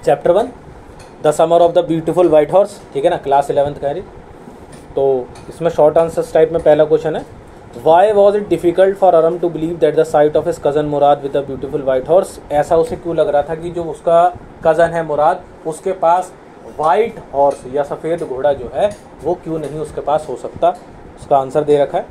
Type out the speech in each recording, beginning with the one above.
Chapter 1 the summer of the beautiful white horse, ठीक है ना, क्लास 11th का है। तो इसमें शॉर्ट आंसर्स टाइप में पहला क्वेश्चन है, why was it difficult for Aram to believe that the sight of his cousin Mourad with the beautiful white horse. ऐसा उसे क्यों लग रहा था कि जो उसका कज़न है मुराद, उसके पास वाइट हॉर्स या सफ़ेद घोड़ा जो है वो क्यों नहीं उसके पास हो सकता। उसका आंसर दे रखा है,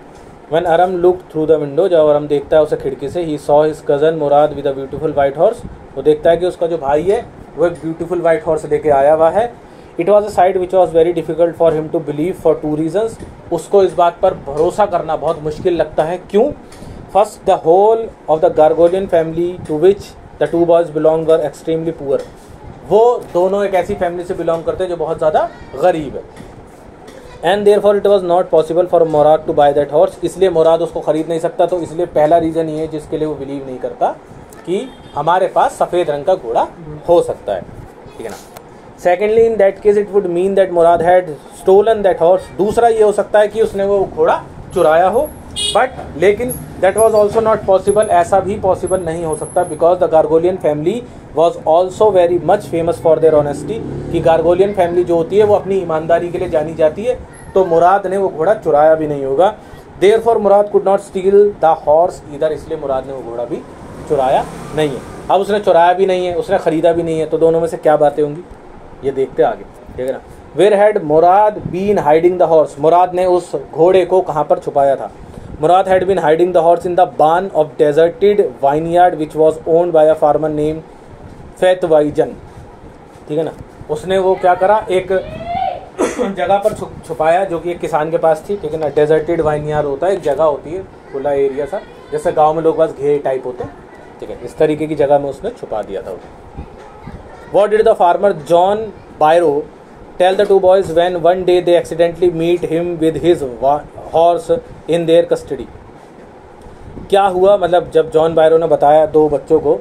when अरम look through the window, जब अरम देखता है उसे खिड़की से, he saw his cousin Mourad with a beautiful white horse, वो देखता है कि उसका जो भाई है वो एक ब्यूटीफुल वाइट हॉर्स लेके आया हुआ है। It was a sight which was very difficult for him to believe for 2 reasons. उसको इस बात पर भरोसा करना बहुत मुश्किल लगता है, क्यों। First, the whole of the Garoghlanian family to which the 2 boys belong were extremely poor. वो दोनों एक ऐसी फैमिली से बिलोंग करते हैं जो बहुत ज़्यादा गरीब है। And therefore it was not possible for Mourad to buy that horse, इसलिए मुराद उसको खरीद नहीं सकता। तो इसलिए पहला रीज़न ये है जिसके लिए वो बिलीव नहीं करता कि हमारे पास सफ़ेद रंग का घोड़ा हो सकता है, ठीक है ना। Secondly, in that case it would mean that Mourad had stolen that horse. दूसरा ये हो सकता है कि उसने वो घोड़ा चुराया हो, बट लेकिन that was also not possible, ऐसा भी पॉसिबल नहीं हो सकता, because the Garoghlanian family was also very much famous for their honesty, कि गार्गोलियन फैमिली जो होती है वो अपनी ईमानदारी के लिए जानी जाती है। तो मुराद ने वो घोड़ा चुराया भी नहीं होगा। Therefore Mourad could not steal the horse इधर, इसलिए मुराद ने वो घोड़ा भी चुराया नहीं है। अब उसने चुराया भी नहीं है, उसने खरीदा भी नहीं है, तो दोनों में से क्या बातें होंगी ये देखते आगे, ठीक है ना। Where had Mourad been hiding the horse, Mourad ने उस घोड़े को कहाँ पर छुपाया था। Mourad had been hiding the horse in the barn of deserted vineyard which was owned by a farmer name Fetvajian, ठीक है ना। उसने वो क्या करा, एक जगह पर छुपाया जो कि एक किसान के पास थी, ठीक है ना। डेजर्टेड वाइनयार्ड होता है, एक जगह होती है खुला एरिया सा, जैसे गांव में लोग बस घेर टाइप होते हैं, ठीक है, इस तरीके की जगह में उसने छुपा दिया था उसे। What did the farmer John Byro tell the 2 boys when one day they accidentally meet him with his horse in their custody? क्या हुआ, मतलब जब जॉन बायरो ने बताया 2 बच्चों को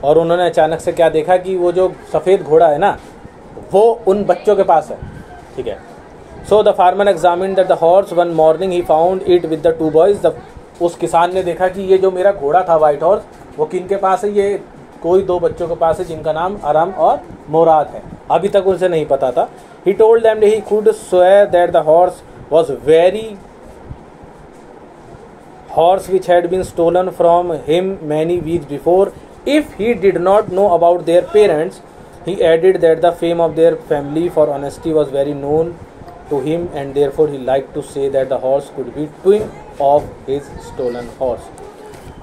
और उन्होंने अचानक से क्या देखा कि वो जो सफ़ेद घोड़ा है ना वो उन बच्चों के पास है, ठीक है। So the farmer examined that the horse one morning he found it with the 2 boys. उस किसान ने देखा कि ये जो मेरा घोड़ा था वाइट हॉर्स वो किन के पास है, ये कोई 2 बच्चों के पास है जिनका नाम अरम और मुराद है। अभी तक उसे नहीं पता था। He told them that he could swear that the horse was very horse which had been stolen from him many weeks before. If he did not know about their parents, he added that the fame of their family for honesty was very known to him and therefore he liked to say that the horse could be twin of his stolen horse.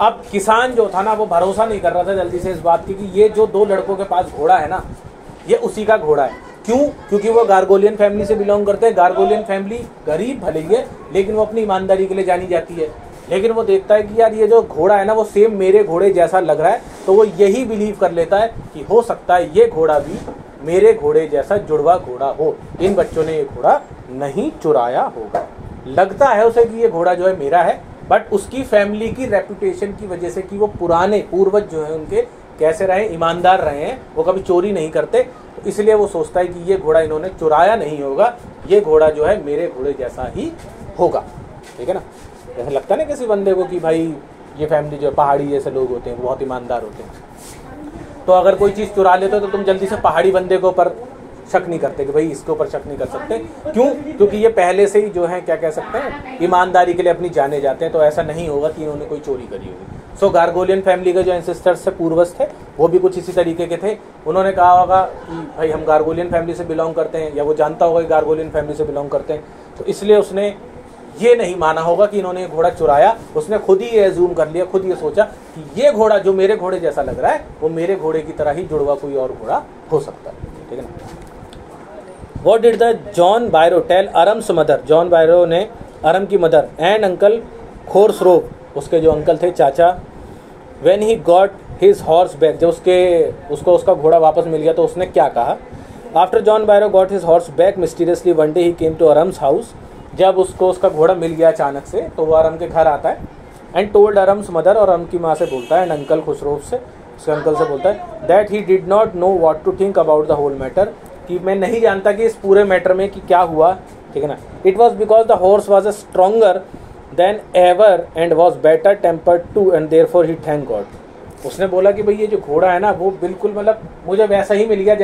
अब किसान जो था ना वो भरोसा नहीं कर रहा था जल्दी से इस बात की कि ये जो 2 लड़कों के पास घोड़ा है ना ये उसी का घोड़ा है। क्यों? क्योंकि वो गार्गोलियन फैमिली से बिलोंग करते हैं। गार्गोलियन फैमिली गरीब भले ही है लेकिन वो अपनी ईमानदारी के लिए जानी जाती है। लेकिन वो देखता है कि यार ये जो घोड़ा है ना वो सेम मेरे घोड़े जैसा लग रहा है, तो वो यही बिलीव कर लेता है कि हो सकता है ये घोड़ा भी मेरे घोड़े जैसा जुड़वा घोड़ा हो, इन बच्चों ने ये घोड़ा नहीं चुराया होगा। लगता है उसे कि ये घोड़ा जो है मेरा है, बट उसकी फैमिली की रेपुटेशन की वजह से कि वो पुराने पूर्वज जो है उनके कैसे रहे, ईमानदार रहे हैं, वो कभी चोरी नहीं करते, तो इसलिए वो सोचता है कि ये घोड़ा इन्होंने चुराया नहीं होगा, ये घोड़ा जो है मेरे घोड़े जैसा ही होगा, ठीक है ना। ऐसा लगता नहीं किसी बंदे को कि भाई ये फैमिली जो पहाड़ी जैसे लोग होते हैं बहुत ईमानदार होते हैं, तो अगर कोई चीज़ चुरा लेते हो तो तुम जल्दी से पहाड़ी बंदे के ऊपर शक नहीं करते कि भाई इसके ऊपर शक नहीं कर सकते। क्यों? क्योंकि ये पहले से ही जो है क्या कह सकते हैं ईमानदारी के लिए अपनी जाने जाते हैं, तो ऐसा नहीं होगा कि इन्होंने कोई चोरी करी होगी। सो गार्गोलियन फैमिली के जो एंसेस्टर्स से पूर्वज थे वो भी कुछ इसी तरीके के थे। उन्होंने कहा होगा कि भाई हम गार्गोलियन फैमिली से बिलोंग करते हैं, या वो जानता होगा कि गार्गोलियन फैमिली से बिलोंग करते हैं, तो इसलिए उसने ये नहीं माना होगा कि इन्होंने ये घोड़ा चुराया। उसने खुद ही ये एज्यूम कर लिया, खुद ये सोचा कि ये घोड़ा जो मेरे घोड़े जैसा लग रहा है वो मेरे घोड़े की तरह ही जुड़वा कोई और घोड़ा हो सकता है, ठीक है ना। What did the John Byro tell Aram's mother? John Byro ने अरम की मदर एंड अंकल खोरसरोव, उसके जो अंकल थे चाचा, when he got his horse back, जब उसको उसका घोड़ा वापस मिल गया तो उसने क्या कहा। After John Byro got his horse back mysteriously one day he came to Aram's house. जब उसको उसका घोड़ा मिल गया अचानक से तो वो अरम के घर आता है एंड टोल्ड अरम्स मदर, और अरम की माँ से बोलता है एंड अंकल खुसरोव से, उसके अंकल से बोलता है that he did not know what to think about the whole matter, कि मैं नहीं जानता कि इस पूरे मैटर में कि क्या हुआ, ठीक है ना। It was because the horse was a stronger than ever and was better tempered too and therefore he thank God. उसने बोला कि भाई ये जो घोड़ा है ना वो बिल्कुल मतलब मुझे वैसा ही मिल गया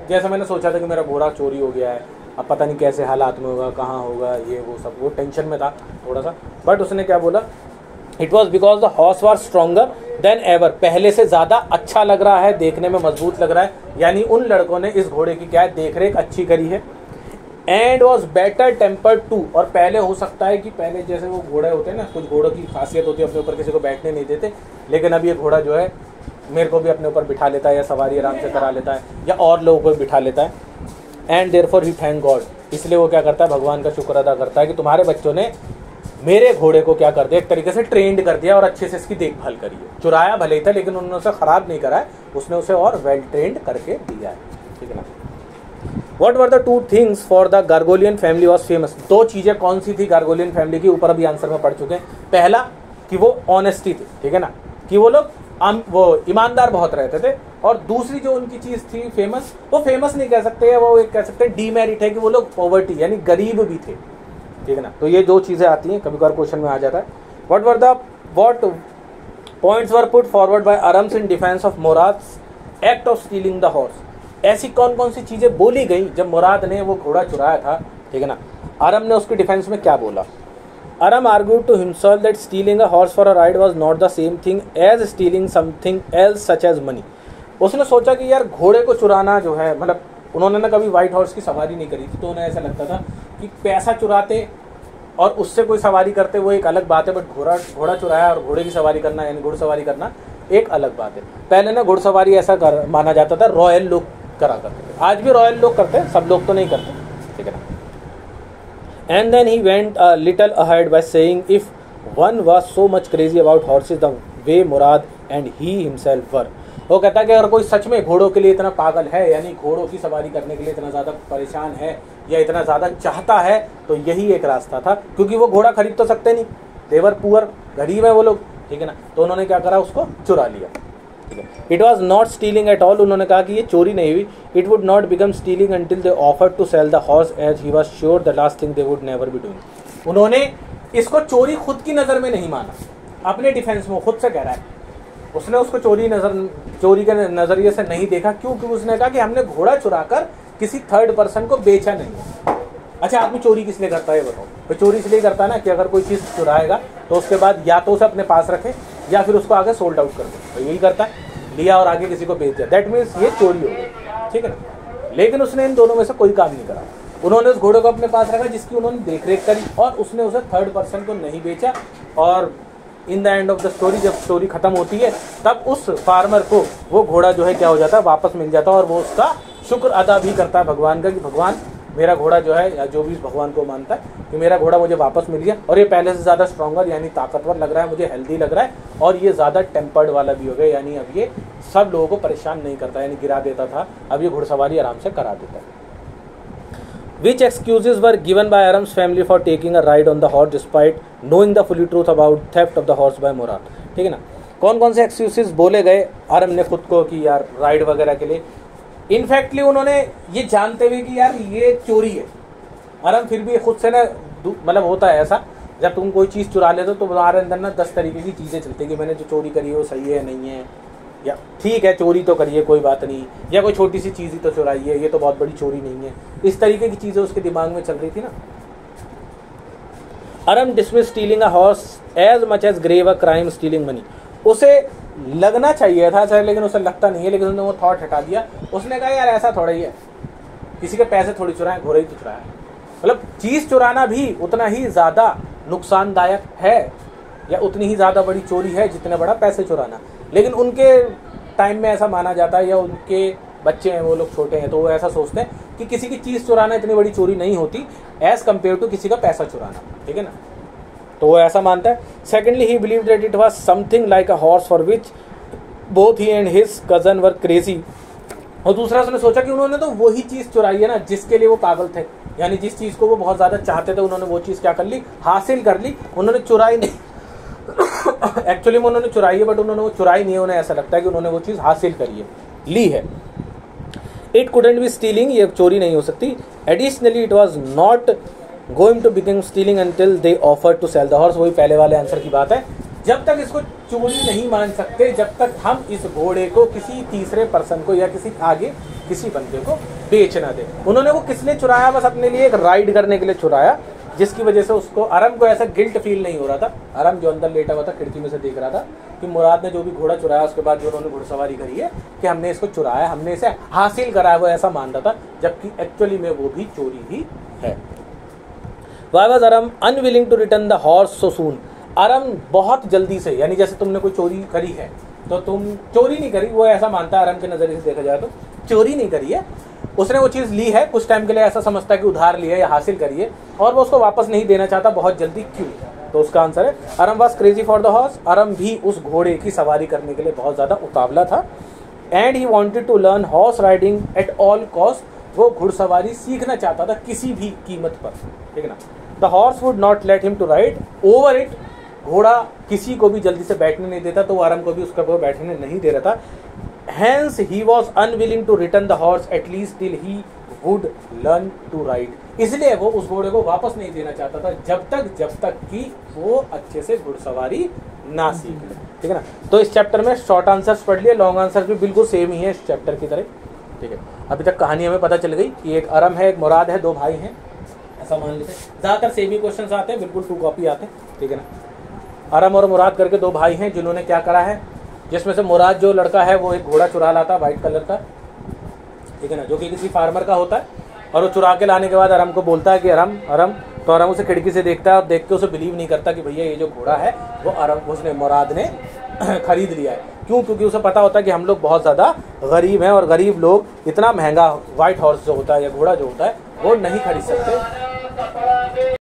जैसा मैंने सोचा था कि मेरा घोड़ा चोरी हो गया है। अब पता नहीं कैसे हालात में होगा, कहाँ होगा, ये वो सब, वो टेंशन में था थोड़ा सा। बट उसने क्या बोला, it was because the horse war stronger than ever, पहले से ज़्यादा अच्छा लग रहा है, देखने में मजबूत लग रहा है, यानी उन लड़कों ने इस घोड़े की क्या है देख रेख अच्छी करी है। And was better tempered too, और पहले हो सकता है कि पहले जैसे वो घोड़े होते हैं ना, कुछ घोड़ों की खासियत होती है अपने ऊपर किसी को बैठने नहीं देते, लेकिन अब ये घोड़ा जो है मेरे को भी अपने ऊपर बिठा लेता है या सवारी आराम से करा लेता है या और लोगों को बिठा लेता है। And therefore he thank God, इसलिए वो क्या करता है, भगवान का शुक्र अदा करता है कि तुम्हारे बच्चों ने मेरे घोड़े को क्या कर दिया, एक तरीके से ट्रेंड कर दिया और अच्छे से इसकी देखभाल करी है। चुराया भले ही था लेकिन उन्होंने उसे खराब नहीं करा है, उसने उसे और वेल ट्रेंड करके दिया है, ठीक है ना। What were the two things for the Gargolian family was famous? दो चीजें कौन सी थी गार्गोलियन फैमिली की, ऊपर अभी आंसर में पढ़ चुके हैं। पहला कि वो ऑनेस्टी थी, ठीक है ना, कि वो लोग वो ईमानदार बहुत रहते थे। और दूसरी जो उनकी चीज थी फेमस, वो फेमस नहीं कह सकते, वो एक कह सकते हैं डीमेरिट है कि वो लोग पॉवर्टी यानी गरीब भी थे, ठीक है ना। तो ये दो चीजें आती हैं, कभी कभार क्वेश्चन में आ जाता है। what points were put forward by Arams in defense of Murad's act of stealing the horse? ऐसी कौन कौन सी चीजें बोली गई जब मुराद ने वो घोड़ा चुराया था, ठीक है ना। आरम ने उसके डिफेंस में क्या बोला। आरम argued to himself that stealing a horse for a ride was not the same thing as stealing something else such as money. उसने सोचा कि यार घोड़े को चुराना जो है, मतलब उन्होंने ना कभी व्हाइट हॉर्स की सवारी नहीं करी थी, तो उन्हें ऐसा लगता था कि पैसा चुराते और उससे कोई सवारी करते वो एक अलग बात है, बट घोड़ा चुराया और घोड़े की सवारी करना यानी घुड़सवारी करना एक अलग बात है। पहले ना घुड़सवारी ऐसा माना जाता था, रॉयल लोग करा करते थे, आज भी रॉयल लोग करते हैं, सब लोग तो नहीं करते, ठीक है ना। And then he went a little ahead by saying if one was so much crazy about horses the way Murad and he himself were, वो कहता है कि अगर कोई सच में घोड़ों के लिए इतना पागल है, यानी घोड़ों की सवारी करने के लिए इतना ज़्यादा परेशान है या इतना ज़्यादा चाहता है, तो यही एक रास्ता था, क्योंकि वो घोड़ा खरीद तो सकते नहीं, देवर पुअर, गरीब है वो लोग, ठीक है ना। तो उन्होंने क्या करा, उसको चुरा लिया, ठीक है। It was not stealing at all, उन्होंने कहा कि ये चोरी नहीं हुई। It would not become stealing until they offered to sell the horse as he was sure the last thing they would never be doing. उन्होंने इसको चोरी खुद की नज़र में नहीं माना, अपने डिफेंस में खुद से कह रहा है, उसने उसको चोरी के नज़रिए से नहीं देखा। क्यों? क्योंकि उसने कहा कि हमने घोड़ा चुराकर किसी थर्ड पर्सन को बेचा नहीं। अच्छा, आदमी चोरी किस लिए करता है बताओ? तो चोरी इसलिए करता है ना कि अगर कोई चीज़ चुराएगा तो उसके बाद या तो उसे अपने पास रखे या फिर उसको आगे सोल्ड आउट कर दे, तो यही करता है, लिया और आगे किसी को बेच दिया, दैट मीन्स ये चोरी हो गई, ठीक है ना। लेकिन उसने इन दोनों में से कोई काम नहीं करा। उन्होंने उस घोड़े को अपने पास रखा जिसकी उन्होंने देखरेख करी, और उसने उसे थर्ड पर्सन को नहीं बेचा। और in the end of the story, जब स्टोरी खत्म होती है तब उस फार्मर को वो घोड़ा जो है क्या हो जाता है, वापस मिल जाता है, और वो उसका शुक्र अदा भी करता है भगवान का कि भगवान मेरा घोड़ा जो है, या जो भी भगवान को मानता है कि मेरा घोड़ा मुझे वापस मिल गया, और ये पहले से ज़्यादा स्ट्रॉन्गर यानी ताकतवर लग रहा है, मुझे हेल्दी लग रहा है, और ये ज़्यादा टेम्पर्ड वाला भी हो गया, यानी अब ये सब लोगों को परेशान नहीं करता, यानी गिरा देता था, अब ये घुड़सवारी आराम से करा देता है। Which excuses were given by Aram's family for taking a ride on the horse despite knowing the fully truth about theft of the horse by Murad? ठीक है ना। कौन कौन से एक्सक्यूजेस बोले गए आरम ने खुद को कि यार राइड वगैरह के लिए। इनफैक्टली उन्होंने ये जानते हुए कि यार ये चोरी है, आरम फिर भी खुद से ना, मतलब होता है ऐसा, जब तुम कोई चीज़ चुरा लेते हो तो तुम्हारे अंदर ना 10 तरीके की चीज़ें चलती है कि मैंने जो चोरी करी है वो सही है नहीं है, या ठीक है चोरी तो करिए कोई बात नहीं, या कोई छोटी सी चीज़ ही तो चुराई है, ये तो बहुत बड़ी चोरी नहीं है। इस तरीके की चीज़ें उसके दिमाग में चल रही थी ना। Aram dismiss stealing a horse as much as grave a crime stealing money. उसे लगना चाहिए था सर, लेकिन उसे लगता नहीं है, लेकिन उसने वो थॉट हटा दिया। उसने कहा यार ऐसा थोड़ा ही है, किसी के पैसे थोड़ी चुराए, घोड़े ही तो चुराया। मतलब चीज़ चुराना भी उतना ही ज़्यादा नुकसानदायक है या उतनी ही ज़्यादा बड़ी चोरी है जितना बड़ा पैसे चुराना। लेकिन उनके टाइम में ऐसा माना जाता है, या उनके बच्चे हैं वो लोग छोटे हैं तो वो ऐसा सोचते हैं कि किसी की चीज़ चुराना इतनी बड़ी चोरी नहीं होती एज़ कम्पेयर टू किसी का पैसा चुराना, ठीक है ना। तो वो ऐसा मानता है। Secondly he believe that it was something like a horse for which both he and his cousin were crazy. और दूसरा उसने सोचा कि उन्होंने तो वही चीज़ चुराई है ना जिसके लिए वो पागल थे, यानी जिस चीज़ को वो बहुत ज़्यादा चाहते थे, उन्होंने वो चीज़ क्या कर ली, हासिल कर ली। उन्होंने चुराई नहीं एक्चुअली में उन्होंने चुराई है, बट उन्होंने वो चुराई नहीं है, उन्हें ऐसा लगता है कि उन्होंने वो चीज़ हासिल करी है, ली है। इट कुडंट बी स्टीलिंग, ये चोरी नहीं हो सकती। Additionally it was not going to become stealing until they offer to sell the horse. वही पहले वाले आंसर की बात है जब तक इसको चोरी नहीं मान सकते, जब तक हम इस घोड़े को किसी तीसरे पर्सन को या किसी आगे किसी बंदे को बेच ना दे। उन्होंने वो किसने चुराया? बस अपने लिए एक राइड करने के लिए चुराया, जिसकी वजह से उसको अरम को ऐसा गिल्ट फील नहीं हो रहा था। अरम जो अंदर लेटा हुआ था खिड़की में से देख रहा था कि मुराद ने जो भी घोड़ा चुराया उसके बाद जो उन्होंने घुड़सवारी करी है कि हमने इसको चुराया, हमने इसे हासिल करा है, वो ऐसा मान रहा था, जबकि एक्चुअली में वो भी चोरी ही है। Why was Aram unwilling to return the horse so soon? Aram बहुत जल्दी से, यानी जैसे तुमने कोई चोरी करी है तो तुम चोरी नहीं करी, वो ऐसा मानता है अरम के नजरिए से देखा जाए तो चोरी नहीं करी है, उसने वो चीज़ ली है कुछ टाइम के लिए, ऐसा समझता है कि उधार लिया या हासिल करी है और वो उसको वापस नहीं देना चाहता बहुत जल्दी। क्यों? तो उसका आंसर है Aram was crazy for the horse. Aram भी उस घोड़े की सवारी करने के लिए बहुत ज़्यादा उतावला था। And he wanted to learn horse riding at all cost. वो घुड़सवारी सीखना चाहता था किसी भी कीमत पर, ठीक है ना। The horse would not let him to ride over it. घोड़ा किसी को भी जल्दी से बैठने नहीं देता, तो वो अरम को भी उसका वो बैठने नहीं दे रहा था। Hence he was unwilling to return the horse at least till he would learn to ride. इसलिए वो उस घोड़े को वापस नहीं देना चाहता था जब तक कि वो अच्छे से घुड़सवारी ना सीख ले, ठीक है ना। तो इस चैप्टर में शॉर्ट आंसर्स पढ़ लिए, लॉन्ग आंसर्स भी बिल्कुल सेम ही है इस चैप्टर की तरह, ठीक है। अभी तक कहानी हमें पता चल गई कि एक अरम है, एक मुराद है, दो भाई हैं, ऐसा मान लेते हैं। ज़्यादातर सेम ही क्वेश्चन आते हैं, बिल्कुल 2 कॉपी आते हैं, ठीक है ना। अरम और मुराद करके 2 भाई हैं जिन्होंने क्या करा है, जिसमें से मुराद जो लड़का है वो एक घोड़ा चुरा लाता वाइट कलर का, ठीक है ना, जो कि किसी फार्मर का होता है, और वो चुरा के लाने के बाद अरम को बोलता है कि अरम अरम, तो अरम उसे खिड़की से देखता है और देख के उसे बिलीव नहीं करता कि भैया ये जो घोड़ा है वो अरम उसने मुराद ने खरीद लिया है। क्यों? क्योंकि उसे पता होता है कि हम लोग बहुत ज़्यादा गरीब हैं और गरीब लोग इतना महंगा वाइट हॉर्स जो होता है या घोड़ा जो होता है वो नहीं खरीद सकते।